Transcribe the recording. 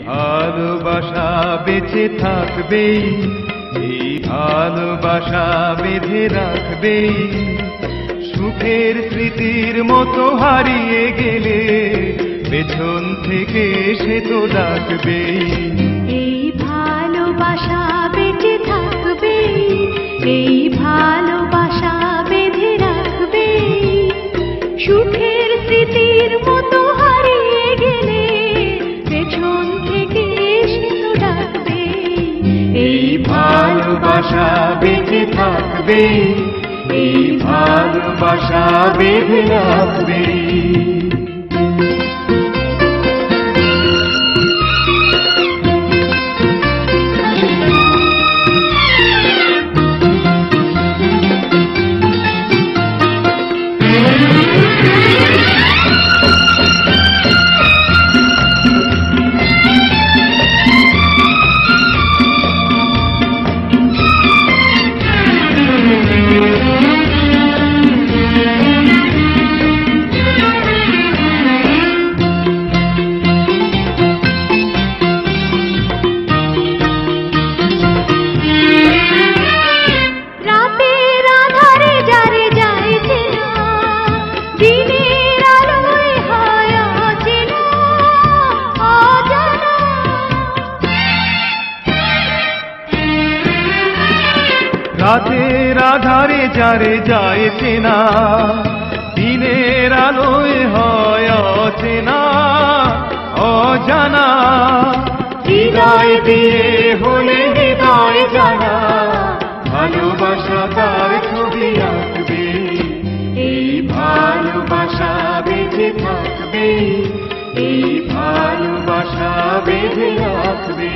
ভালোবাসা বেঁচে থাকবেই, এই ভালোবাসা বেঁধে রাখবেই। সুখের স্মৃতির মতো হারিয়ে গেলে পেছন থেকে সে তো ডাকবেই। এই ভালোবাসা বেঁচে থাকবেই, এই ভালোবাসা বেঁধে রাখবেই। সুখের স্মৃতির মতো হারিয়ে গেলে পেছন থেকে সে তো ডাকবেই। এই ভালোবাসা বেঁচে থাকবেই, এই ভালোবাসা বেঁধে রাখবেই। রাতের আধারে যারে যায় চেনা, দিনের আলোয় হয় অচেনা অজানা। হৃদয় দিয়ে হলে হৃদয় জানা, ভালোবাসা তার ছবি আঁকবে। এই ভালোবাসা বেঁধে থাকবে, এই ভালোবাসা বেঁধে রাখবে।